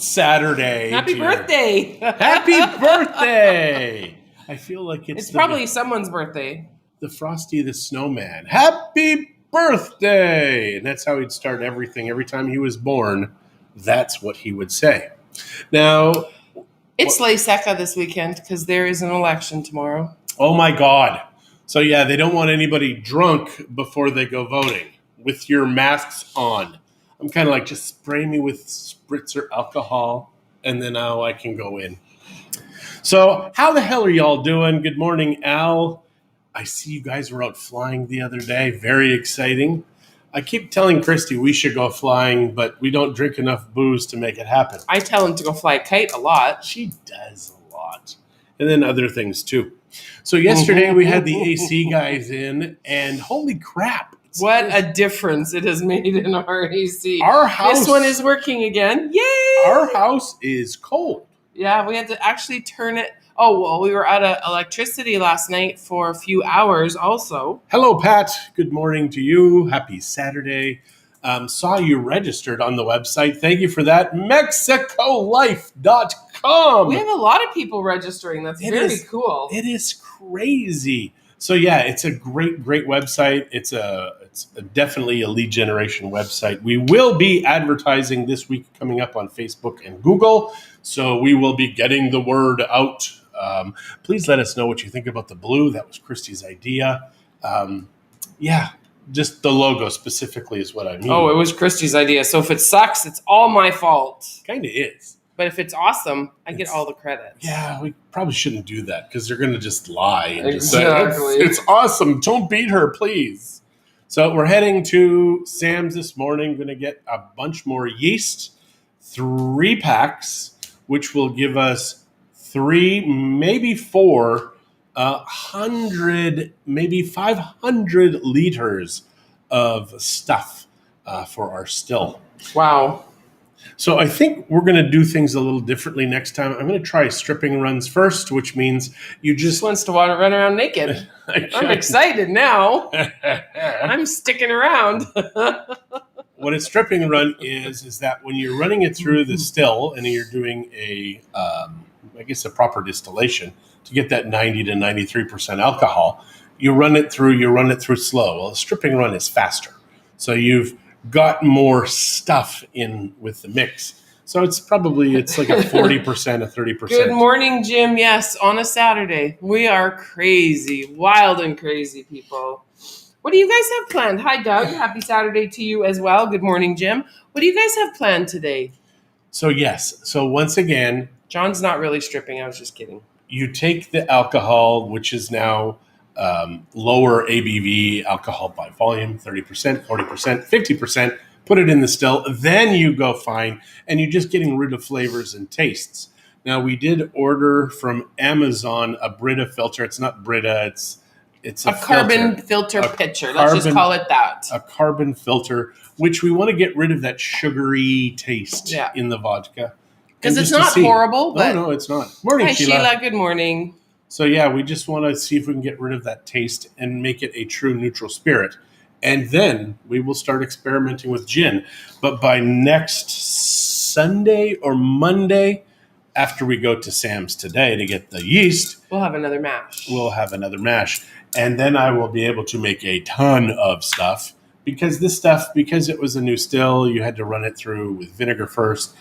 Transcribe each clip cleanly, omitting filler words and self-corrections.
Saturday. Happy birthday. Happy birthday. I feel like it's probably someone's birthday. The Frosty the Snowman. Happy birthday. And that's how he'd start everything. Every time he was born, that's what he would say. Now, it's Ley Seca this weekend because there is an election tomorrow. Oh my God. So yeah, they don't want anybody drunk before they go voting with your masks on. I'm kind of like, just spray me with spritzer alcohol and then now I can go in. So how the hell are y'all doing? Good morning, Al. I see you guys were out flying the other day. Very exciting. I keep telling Christie we should go flying, but we don't drink enough booze to make it happen. I tell him to go fly a kite a lot. She does a lot. And then other things too. So yesterday we had the AC guys in, and holy crap. What a difference it has made in our AC. Our house. This one is working again. Yay! Our house is cold. Yeah, we had to actually turn it. Oh, well, we were out of electricity last night for a few hours also. Hello, Pat. Good morning to you. Happy Saturday. Saw you registered on the website. Thank you for that. MexicoLife.com. We have a lot of people registering. That's very cool. It is crazy. So yeah, it's a great website. It's definitely a lead generation website. We will be advertising this week coming up on Facebook and Google. So we will be getting the word out. Please let us know what you think about the blue. That was Christie's idea. Just the logo specifically is what I mean. Oh, it was Christie's idea. So if it sucks, it's all my fault. Kind of is. But if it's awesome, I get all the credit. Yeah, we probably shouldn't do that because they're going to just lie and just exactly. say, it's awesome. Don't beat her, please. So we're heading to Sam's this morning. Going to get a bunch more yeast, 3 packs, which will give us 3, maybe 4, 100, maybe 500 liters of stuff for our still. Wow. So I think we're going to do things a little differently next time. I'm going to try stripping runs first, which means you just wants to run around naked. I'm excited now. I'm sticking around. What a stripping run is that when you're running it through the still and you're doing a proper distillation to get that 90 to 93% alcohol, you run it through slow. Well, a stripping run is faster. So you've got more stuff in with the mix. So it's like a 40%, a 30%. Good morning, Jim. Yes, on a Saturday. We are crazy, wild and crazy people. What do you guys have planned? Hi, Doug. Happy Saturday to you as well. Good morning, Jim. What do you guys have planned today? So yes. So once again, John's not really stripping. I was just kidding. You take the alcohol, which is now lower ABV alcohol by volume, 30%, 40%, 50%, put it in the still, then you go fine, and you're just getting rid of flavors and tastes. Now, we did order from Amazon a Brita filter. It's not Brita, it's a carbon filter pitcher. Let's just call it that. A carbon filter, which we want to get rid of that sugary taste in the vodka. Because it's not horrible. But no, it's not. Morning, Hi, Sheila. Sheila. Good morning. So yeah, we just want to see if we can get rid of that taste and make it a true neutral spirit. And then we will start experimenting with gin. But by next Sunday or Monday, after we go to Sam's today to get the yeast, we'll have another mash. And then I will be able to make a ton of stuff. Because it was a new still, you had to run it through with vinegar first,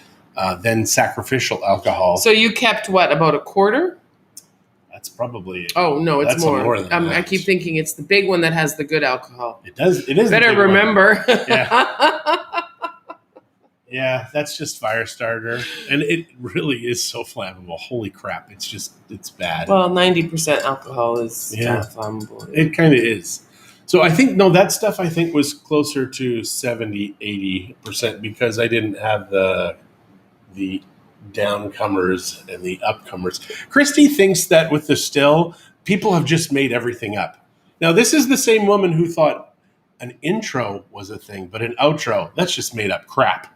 then sacrificial alcohol. So you kept what, about a quarter? That's probably. Oh no, it's more than that. I keep thinking it's the big one that has the good alcohol. It does. It is. Better remember. Yeah. Yeah, that's just fire starter, and it really is so flammable. Holy crap! It's bad. Well, 90% alcohol is kind of flammable. It kind of is. So I think that stuff was closer to 70-80% because I didn't have the downcomers and the upcomers. Christie thinks that with the still, people have just made everything up. Now, this is the same woman who thought an intro was a thing, but an outro, that's just made up crap.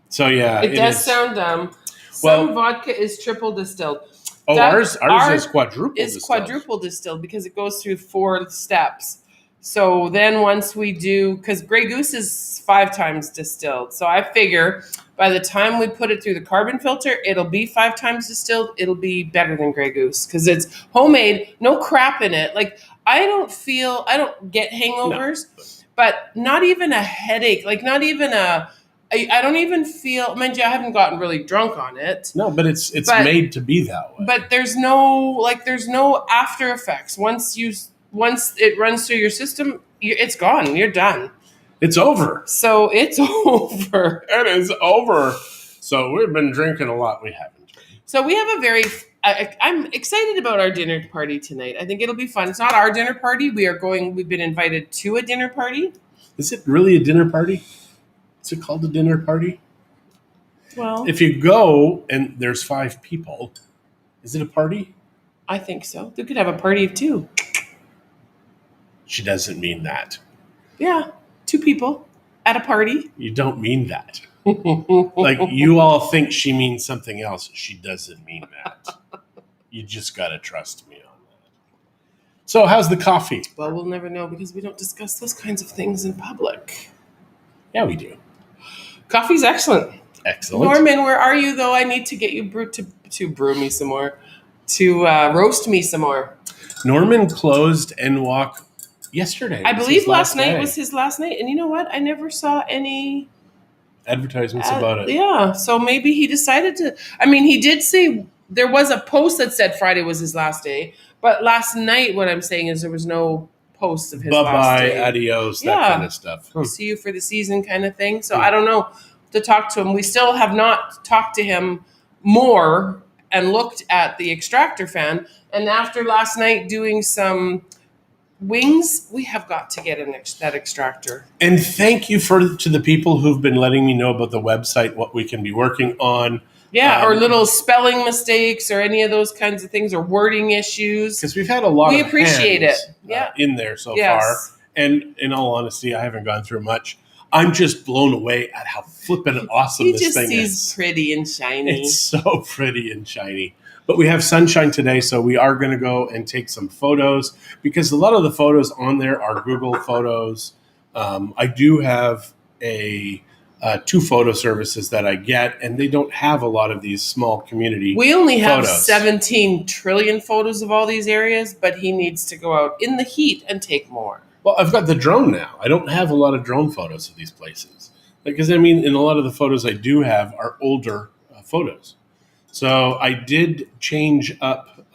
So, yeah. It does sound dumb. Some vodka is triple distilled. Oh, ours is quadruple distilled. It's quadruple distilled because it goes through 4 steps. So then once we do, because Grey Goose is 5 times distilled. So I figure By the time we put it through the carbon filter, it'll be 5 times distilled. It'll be better than Grey Goose because it's homemade, no crap in it. Like I don't get hangovers, but not even a headache, like not even I don't even feel, mind you, I haven't gotten really drunk on it. No, but it's made to be that way. But there's no after effects. Once it runs through your system, it's gone. You're done. It's over. So it's over. It is over. So we've been drinking a lot. We haven't. So we have I'm excited about our dinner party tonight. I think it'll be fun. It's not our dinner party. We've been invited to a dinner party. Is it really a dinner party? Is it called a dinner party? Well, if you go and there's 5 people, is it a party? I think so. They could have a party of 2. She doesn't mean that. Yeah, 2 people at a party. You don't mean that. Like you all think she means something else. She doesn't mean that. You just got to trust me on that. So how's the coffee? Well, we'll never know because we don't discuss those kinds of things in public. Yeah, we do. Coffee's excellent. Excellent. Norman, where are you, though? I need to get you to brew me some more, to roast me some more. Norman closed NWalk yesterday. I believe last night was his last night. And you know what? I never saw any advertisements about it. Yeah, so maybe he decided to. I mean, he did say there was a post that said Friday was his last day. But last night, what I'm saying is there was no posts of his last day. Bye-bye, adios, that kind of stuff. See you for the season kind of thing. So I don't know. To talk to him. We still have not talked to him more and looked at the extractor fan. And after last night doing some wings, we have got to get that extractor. And thank you to the people who've been letting me know about the website, what we can be working on. Yeah, or little spelling mistakes or any of those kinds of things or wording issues. Because we've had a lot of appreciate it. In there so far. And in all honesty, I haven't gone through much. I'm just blown away at how flippin' awesome this thing is. He just seems pretty and shiny. It's so pretty and shiny. But we have sunshine today, so we are going to go and take some photos because a lot of the photos on there are Google photos. I do have 2 photo services that I get, and they don't have a lot of these small community We only have photos. 17 trillion photos of all these areas, but he needs to go out in the heat and take more. Well, I've got the drone now. I don't have a lot of drone photos of these places. Because, I mean, in a lot of the photos I do have are older photos. So I did change up,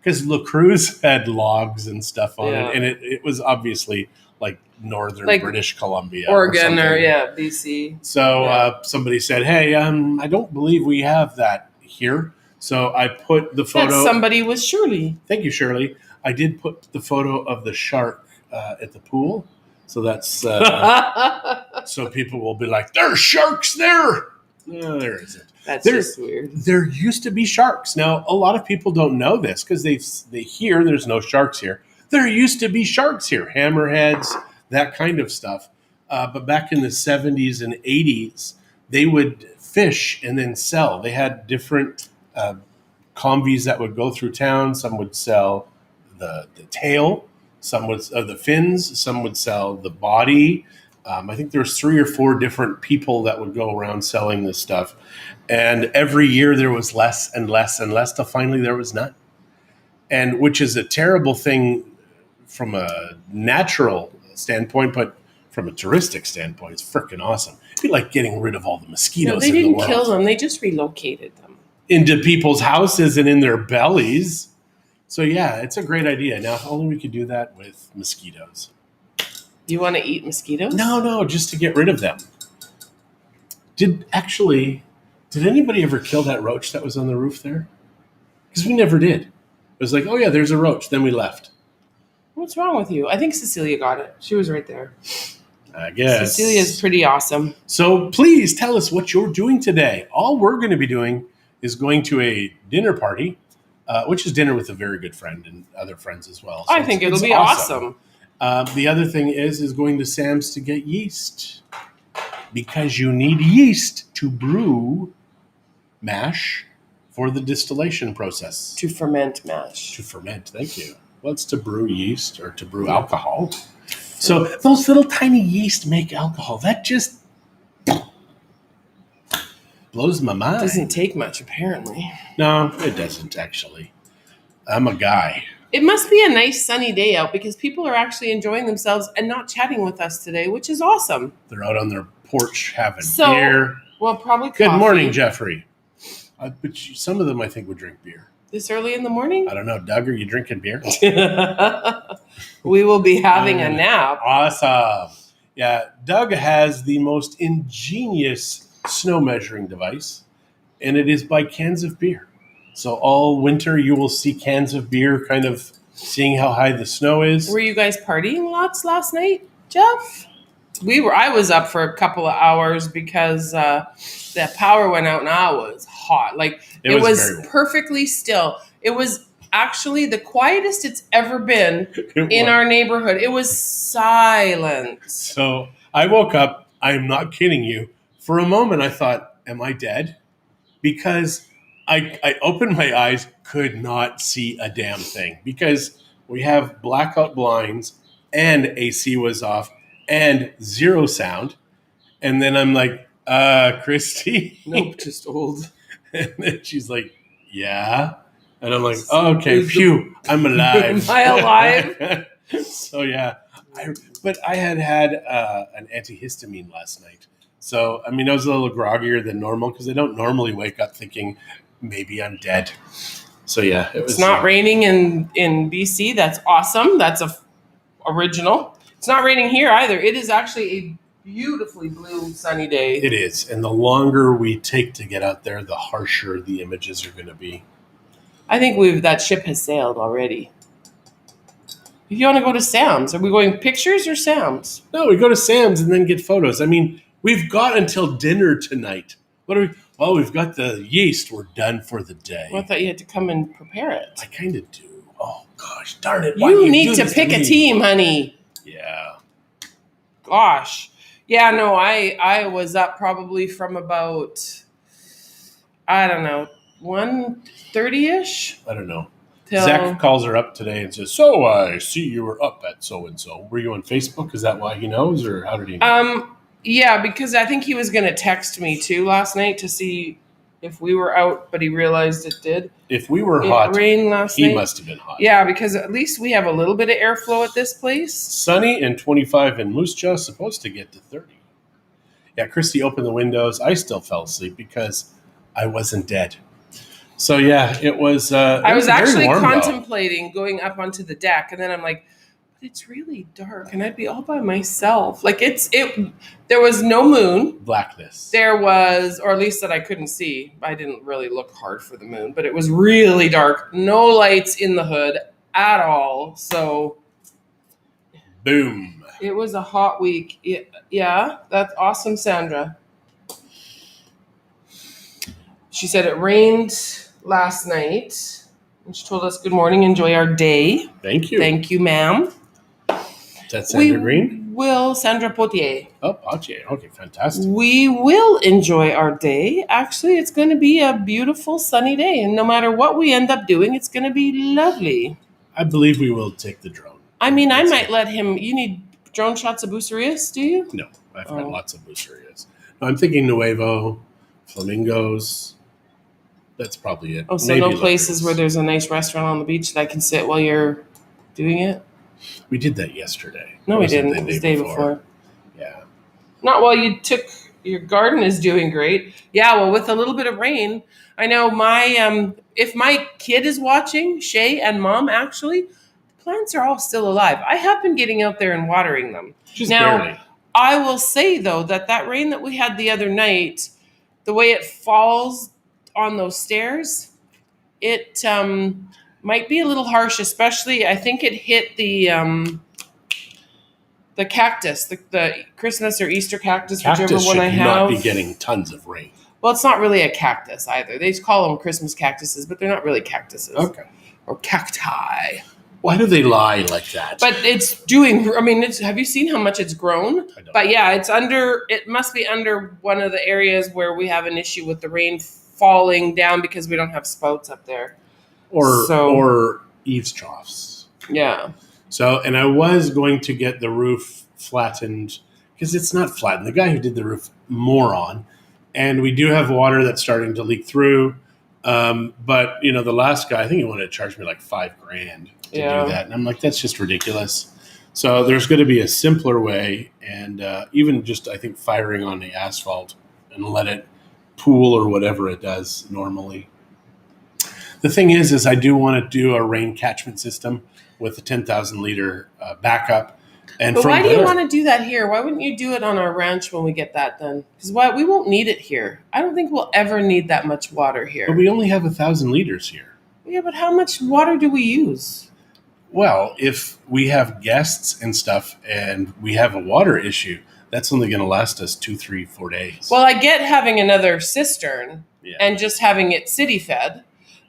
because La Cruz had logs and stuff on it. And it was obviously like northern British Columbia. Oregon or BC. So somebody said, hey, I don't believe we have that here. So I put the photo. That somebody was Shirley. Thank you, Shirley. I did put the photo of the shark at the pool, so that's so people will be like, "There's sharks there." No, there isn't. That's just weird. There used to be sharks. Now, a lot of people don't know this because they hear there's no sharks here. There used to be sharks here, hammerheads, that kind of stuff. But back in the 70s and 80s, they would fish and then sell. They had different convoys that would go through town. Some would sell the tail. Some would the fins. Some would sell the body. I think there was 3 or 4 different people that would go around selling this stuff. And every year there was less and less and less till finally there was none. And which is a terrible thing from a natural standpoint, but from a touristic standpoint, it's freaking awesome. It'd be like getting rid of all the mosquitoes they in the didn't world. kill them. They just relocated them. Into people's houses and in their bellies. So, yeah, it's a great idea. Now, if only we could do that with mosquitoes. You want to eat mosquitoes? No, just to get rid of them. Did anybody ever kill that roach that was on the roof there? Because we never did. It was like, oh, yeah, there's a roach. Then we left. What's wrong with you? I think Cecilia got it. She was right there. I guess. Cecilia's pretty awesome. So please tell us what you're doing today. All we're going to be doing is going to a dinner party, which is dinner with a very good friend and other friends as well. So I think it'll be awesome. The other thing is going to Sam's to get yeast because you need yeast to brew mash for the distillation process. To ferment mash. To ferment, thank you. Well, it's to brew yeast or to brew alcohol. So those little tiny yeast make alcohol. That just blows my mind. Doesn't take much, apparently. No, it doesn't, actually. I'm a guy. It must be a nice sunny day out because people are actually enjoying themselves and not chatting with us today, which is awesome. They're out on their porch having So, beer. Well, probably coffee. Good morning, Jeffrey. But some of them, I think, would drink beer. This early in the morning? I don't know. Doug, are you drinking beer? We will be having a nap. Awesome. Yeah, Doug has the most ingenious snow measuring device, and it is by cans of beer. So all winter you will see cans of beer kind of seeing how high the snow is. Were you guys partying lots last night, Jeff? I was up for a couple of hours because the power went out and I was hot. Like it was perfectly still. It was actually the quietest it's ever been in our neighborhood. It was silent. So I woke up, I'm not kidding you. For a moment I thought, am I dead? Because I opened my eyes, could not see a damn thing because we have blackout blinds and AC was off and zero sound. And then I'm like, Christie? Nope, just old. And then she's like, yeah. And I'm like, oh, okay, phew, I'm alive. Am I alive? So, yeah. But I had an antihistamine last night. So, I mean, I was a little groggier than normal because I don't normally wake up thinking maybe I'm dead. So, yeah. It's not raining in BC. That's awesome. That's original. It's not raining here either. It is actually a beautifully blue, sunny day. It is. And the longer we take to get out there, the harsher the images are going to be. I think that ship has sailed already. If you want to go to Sam's, are we going pictures or Sam's? No, we go to Sam's and then get photos. I mean, we've got until dinner tonight. What are we? Well, we've got the yeast. We're done for the day. Well, I thought you had to come and prepare it. I kind of do. Oh, gosh, darn it. You need to pick a team, honey. Yeah. Gosh. Yeah, no, I was up probably from about, I don't know, 1:30-ish. I don't know. Till... Zach calls her up today and says, so I see you were up at so-and-so. Were you on Facebook? Is that why he knows, or how did he know? Yeah, because I think he was going to text me too last night to see if we were out, but he realized it did. If we were hot, it rained last night. He must have been hot. Yeah, because at least we have a little bit of airflow at this place. Sunny and 25 in Moose Jaw, supposed to get to 30. Yeah, Christie opened the windows. I still fell asleep because I wasn't dead. So, yeah, it was I was actually warm, contemplating going up onto the deck, and then I'm like, but it's really dark, and I'd be all by myself. Like, there was no moon. Blackness. There was, or at least that I couldn't see. I didn't really look hard for the moon, but it was really dark. No lights in the hood at all. So, boom. It was a hot week. Yeah, that's awesome, Sandra. She said it rained last night. And she told us, good morning, enjoy our day. Thank you. Thank you, ma'am. Is that Sandra Green? Sandra Potier. Oh, Potier. Okay, fantastic. We will enjoy our day. Actually, it's going to be a beautiful sunny day. And no matter what we end up doing, it's going to be lovely. I believe we will take the drone. I mean, I might let him. You need drone shots of Bucerias, do you? No, I've had lots of Bucerias. No, I'm thinking Nuevo, Flamingos. That's probably it. Oh, so maybe no places where there's a nice restaurant on the beach that I can sit while you're doing it? We did that yesterday. No, we didn't. It was the day before. Yeah. Not while you took, your garden is doing great. Yeah, well, with a little bit of rain. I know if my kid is watching, Shay and Mom, actually, the plants are all still alive. I have been getting out there and watering them. Just barely. I will say, though, that rain that we had the other night, the way it falls on those stairs, it might be a little harsh, especially I think it hit the cactus, the Christmas or Easter cactus, whichever one I have. Cactus should not be getting tons of rain. Well, it's not really a cactus either. They call them Christmas cactuses, but they're not really cactuses. Okay. Or cacti. Why do they lie like that? But it's doing, I mean, have you seen how much it's grown? But yeah, it must be under one of the areas where we have an issue with the rain falling down because we don't have spouts up there. Or eaves troughs. Yeah. So, and I was going to get the roof flattened because it's not flattened. The guy who did the roof, moron, And we do have water that's starting to leak through. But the last guy, I think he wanted to charge me like $5,000 to do that. And I'm like, that's just ridiculous. So there's going to be a simpler way. And even just, I think, firing on the asphalt and let it pool or whatever it does normally. The thing is I do want to do a rain catchment system with a 10,000 liter backup. And but why do you want to do that here? Why wouldn't you do it on our ranch when we get that done? Because we won't need it here. I don't think we'll ever need that much water here. But we only have 1,000 liters here. Yeah, but how much water do we use? Well, if we have guests and stuff and we have a water issue, that's only going to last us 2, 3, 4 days. Well, I get having another cistern and just having it city fed.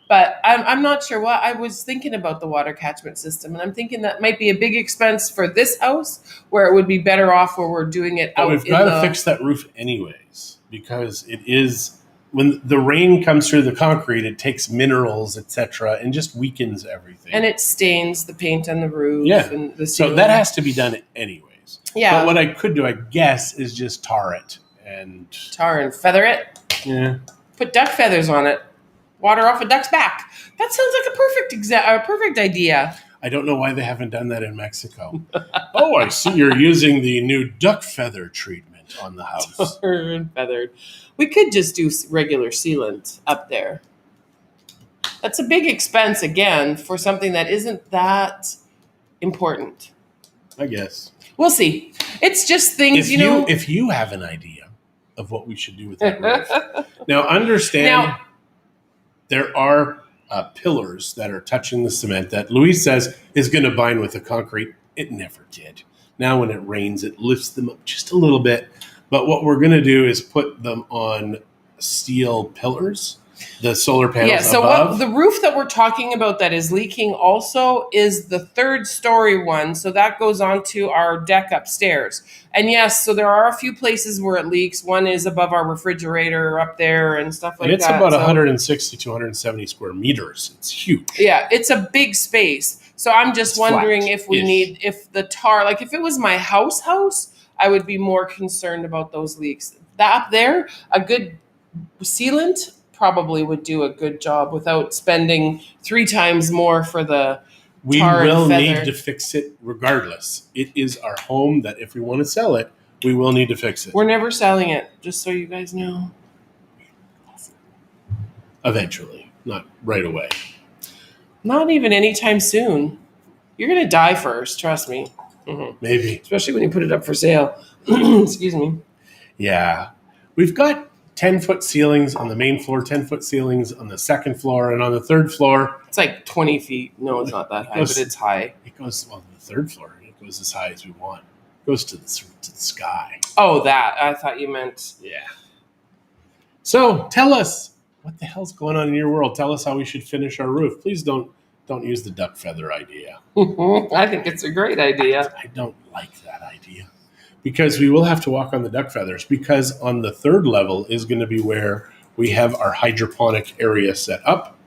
But I'm not sure what I was thinking about the water catchment system. And I'm thinking that might be a big expense for this house where it would be better off where we're doing it out. We've got to fix that roof anyways, because it is, when the rain comes through the concrete, it takes minerals, etc., and just weakens everything. And it stains the paint on the roof. Yeah. And the so that has to be done anyways. Yeah. But what I could do, I guess, is just tar it. Tar and feather it? Yeah. Put duck feathers on it. Water off a duck's back. That sounds like a perfect idea. I don't know why they haven't done that in Mexico. Oh, I see you're using the new duck feather treatment on the house. Tar and feathered. We could just do regular sealant up there. That's a big expense, again, for something that isn't that important. I guess. We'll see. It's just things, If you have an idea of what we should do with that roof. Now, understand... There are pillars that are touching the cement that Luis says is going to bind with the concrete. It never did. Now when it rains, it lifts them up just a little bit. But what we're going to do is put them on steel pillars, the solar panels above. What the roof that we're talking about that is leaking also is the 3rd story one. So that goes onto our deck upstairs. And yes, so there are a few places where it leaks. One is above our refrigerator up there and stuff like that. And it's about 160 to 170 square meters. It's huge. Yeah, it's a big space. So I'm just wondering if the tar, like if it was my house, I would be more concerned about those leaks. That up there, a good sealant probably would do a good job without spending 3 times more for the we tar will and feather. need to fix it regardless. It is our home that if we want to sell it, we will need to fix it. We're never selling it, just so you guys know. Eventually, not right away. Not even anytime soon. You're going to die first, trust me. Mm-hmm. Maybe. Especially when you put it up for sale. Excuse me. Yeah. We've got 10-foot ceilings on the main floor, 10-foot ceilings on the second floor, and on the third floor... It's like 20 feet. No, it's not that high, but it's high. It goes, on the third floor, it goes as high as we want. It goes to the sky. Oh, that. I thought you meant... Yeah. So, tell us, what the hell's going on in your world? Tell us how we should finish our roof. Please don't use the duck feather idea. I think it's a great idea. I don't like that idea. Because we will have to walk on the duck feathers, because on the 3rd level is going to be where we have our hydroponic area set up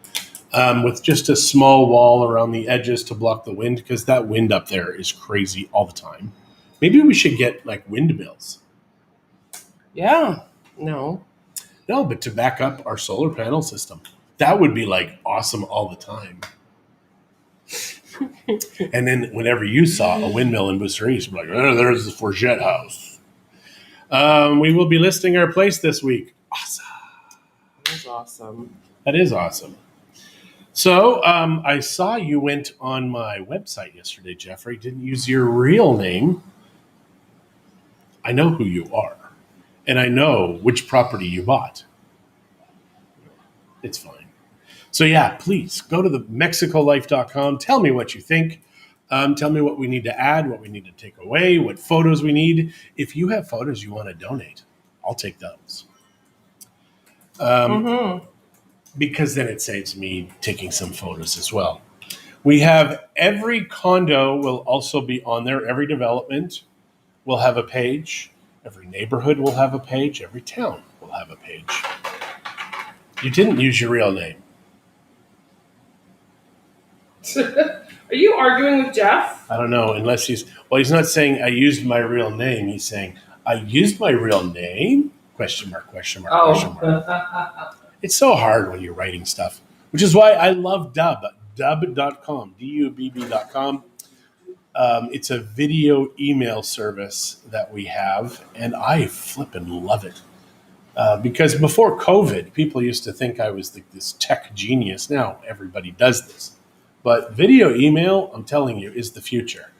with just a small wall around the edges to block the wind, because that wind up there is crazy all the time. Maybe we should get like windmills. Yeah. No, but to back up our solar panel system. That would be like awesome all the time. And then whenever you saw a windmill in Booster East, you're like, oh, there's the Forget house. We will be listing our place this week. Awesome. That's awesome. That is awesome. So I saw you went on my website yesterday, Jeffrey. Didn't use your real name. I know who you are. And I know which property you bought. It's fine. So yeah, please go to the MexicoLife.com. Tell me what you think. Tell me what we need to add, what we need to take away, what photos we need. If you have photos you want to donate, I'll take those. Because then it saves me taking some photos as well. We have every condo will also be on there. Every development will have a page. Every neighborhood will have a page. Every town will have a page. You didn't use your real name. Are you arguing with Jeff? I don't know, unless he's not saying I used my real name. He's saying I used my real name? ? Question mark, question mark, question mark. Oh. It's so hard when you're writing stuff, which is why I love Dubb.com, Dubb.com. It's a video email service that we have, and I flippin' love it. Because before COVID, people used to think I was this tech genius. Now everybody does this. But video email, I'm telling you, is the future.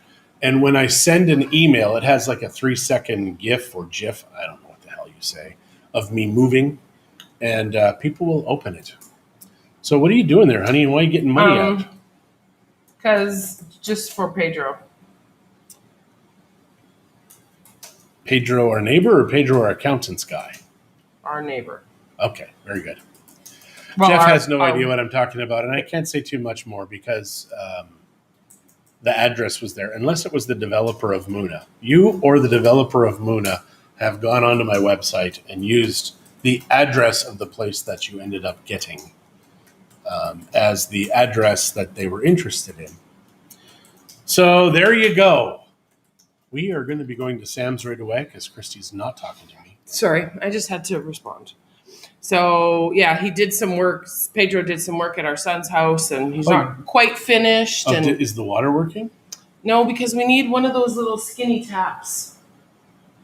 And when I send an email, it has like a 3-second GIF or GIF, I don't know what the hell you say, of me moving, and people will open it. So what are you doing there, honey? And why are you getting money out? Because just for Pedro. Pedro, our neighbor, or Pedro, our accountant's guy? Our neighbor. Okay, very good. Well, Jeff has no idea what I'm talking about, and I can't say too much more because the address was there, unless it was the developer of Muna. You or the developer of Muna have gone onto my website and used the address of the place that you ended up getting as the address that they were interested in. So there you go. We are going to be going to Sam's right away because Christie's not talking to me. Sorry, I just had to respond. So, yeah, he did some work. Pedro did some work at our son's house, and he's not quite finished. Oh, and is the water working? No, because we need one of those little skinny taps.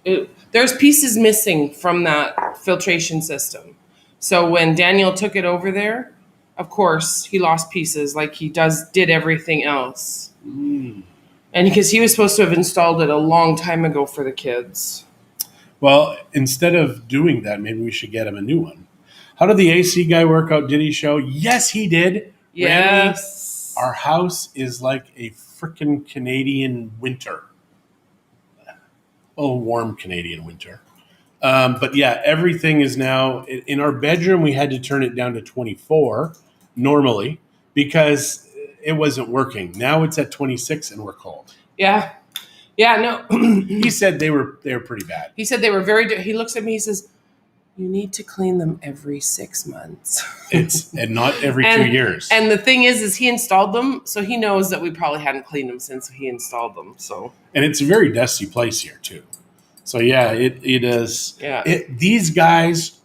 There's pieces missing from that filtration system. So when Daniel took it over there, of course, he lost pieces like he did everything else. Mm. And because he was supposed to have installed it a long time ago for the kids. Well, instead of doing that, maybe we should get him a new one. How did the AC guy work out? Did he show? Yes, he did. Yes. Randy, our house is like a freaking Canadian winter. Oh, warm Canadian winter. But yeah, everything is now in our bedroom. We had to turn it down to 24 normally because it wasn't working. Now it's at 26 and we're cold. Yeah. Yeah, no. He said they were pretty bad. He said they were he looks at me, he says, you need to clean them every 6 months. And not every 2 years. And the thing is he installed them, so he knows that we probably hadn't cleaned them since he installed them. So. And it's a very dusty place here too. So yeah, it is. Yeah. These guys,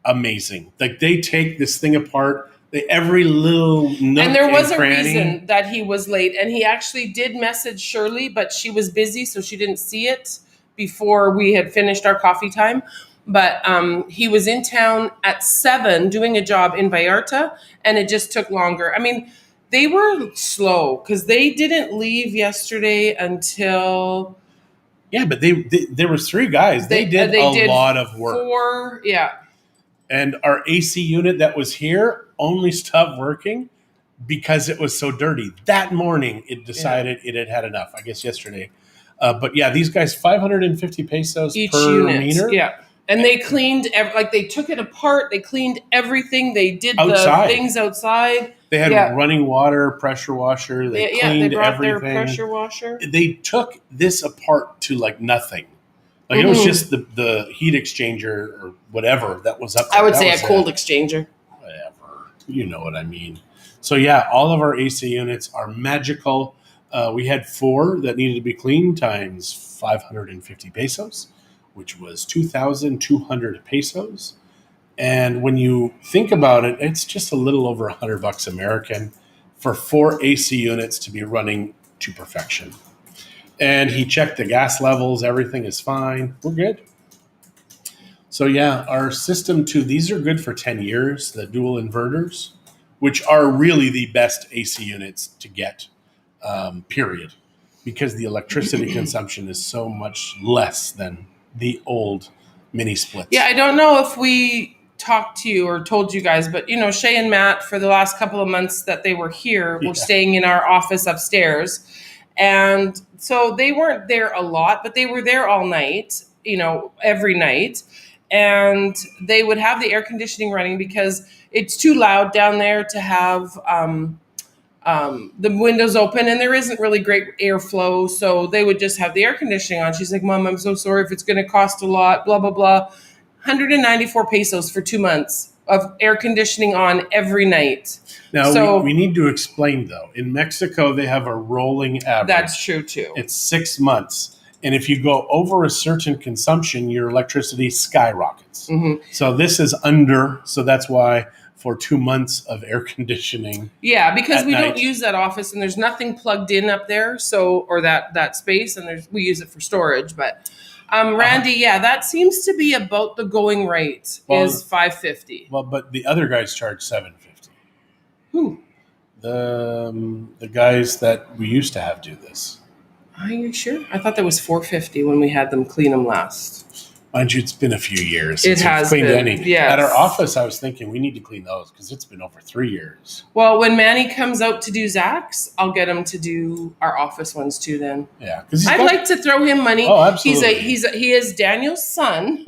amazing. Like they take this thing apart. Every little nook and there was and a cranny. reason that he was late, and he actually did message Shirley, but she was busy, so she didn't see it before we had finished our coffee time. But he was in town at 7 doing a job in Vallarta, and it just took longer. I mean, they were slow because they didn't leave yesterday until. Yeah, but there was 3 guys. They did a lot of work. 4, yeah. And our AC unit that was here only stopped working because it was so dirty. That morning, it decided it had had enough, I guess yesterday. But yeah, these guys, 550 pesos each per unit. meter. Yeah. And they cleaned, they took it apart. They cleaned everything. They did outside. The things outside. They had running water, pressure washer. They cleaned they brought everything. Their pressure washer. They took this apart to like nothing. Like it was just the heat exchanger or whatever that was up there. I would say a cold exchanger. Whatever. You know what I mean. So yeah, all of our AC units are magical. We had 4 that needed to be cleaned times 550 pesos, which was 2,200 pesos. And when you think about it, it's just a little over $100 American for 4 AC units to be running to perfection. And he checked the gas levels. Everything is fine. We're good. So yeah, our system too, these are good for 10 years, the dual inverters, which are really the best AC units to get, period. Because the electricity consumption is so much less than the old mini splits. Yeah, I don't know if we talked to you or told you guys, but Shay and Matt, for the last couple of months that they were here, were staying in our office upstairs. And so they weren't there a lot, but they were there all night, every night. And they would have the air conditioning running because it's too loud down there to have the windows open, and there isn't really great airflow. So they would just have the air conditioning on. She's like, Mom, I'm so sorry if it's going to cost a lot, blah, blah, blah. 194 pesos for 2 months of air conditioning on every night. Now, we need to explain, though. In Mexico, they have a rolling average. That's true, too. It's 6 months. And if you go over a certain consumption, your electricity skyrockets. Mm-hmm. So this is under, so that's why for 2 months of air conditioning. Yeah, because we don't night. use that office and there's nothing plugged in up there, so or that space, and we use it for storage. But Randy, yeah, that seems to be about the going rate is $550. Well, but the other guys charge $750. Who? The guys that we used to have do this. Are you sure? I thought that was $450 when we had them clean them last. Mind you, it's been a few years It since has we've cleaned been, any. yes. At our office, I was thinking we need to clean those because it's been over 3 years. Well, when Manny comes out to do Zach's, I'll get him to do our office ones too. Then Yeah, because I'd like to throw him money. Oh, absolutely. He is Daniel's son,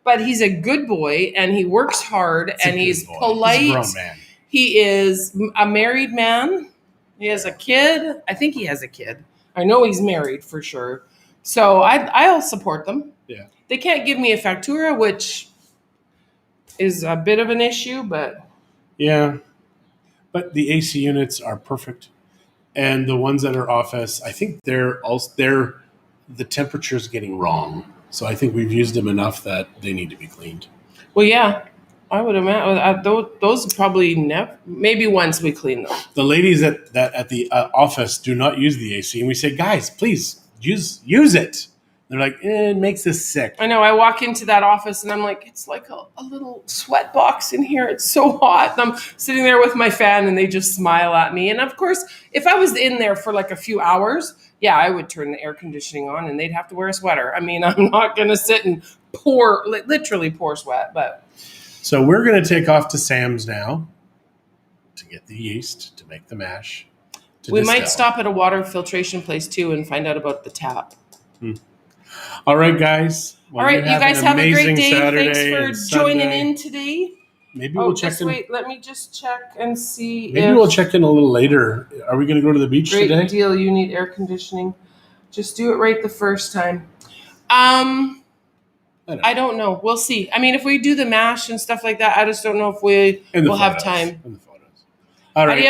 but he's a good boy and he works hard and he's polite. He's a grown man. He is a married man. He has a kid. I think he has a kid. I know he's married for sure. So I'll support them. Yeah. They can't give me a factura, which is a bit of an issue, but Yeah, but the AC units are perfect, and the ones that are office, I think the temperature's getting wrong. So I think we've used them enough that they need to be cleaned. well, yeah, I would imagine those probably maybe once we clean them. The ladies at the office do not use the AC, and we say, guys, please use it. They're like, it makes us sick. I know. I walk into that office and I'm like, it's like a little sweat box in here. It's so hot. And I'm sitting there with my fan and they just smile at me. And of course, if I was in there for like a few hours, yeah, I would turn the air conditioning on and they'd have to wear a sweater. I mean, I'm not going to sit and literally pour sweat. But So we're going to take off to Sam's now to get the yeast, to make the mash. We might stop at a water filtration place too and find out about the tap. All right, guys. All right, you guys have a great day. Saturday Thanks for joining in today. Maybe we'll check in. Wait, let me just check and see. Maybe we'll check in a little later. Are we going to go to the beach Great today? deal. You need air conditioning. Just do it right the first time. I don't know. We'll see. I mean, if we do the mash and stuff like that, I just don't know if we will have time. And the photos. All right. Adios.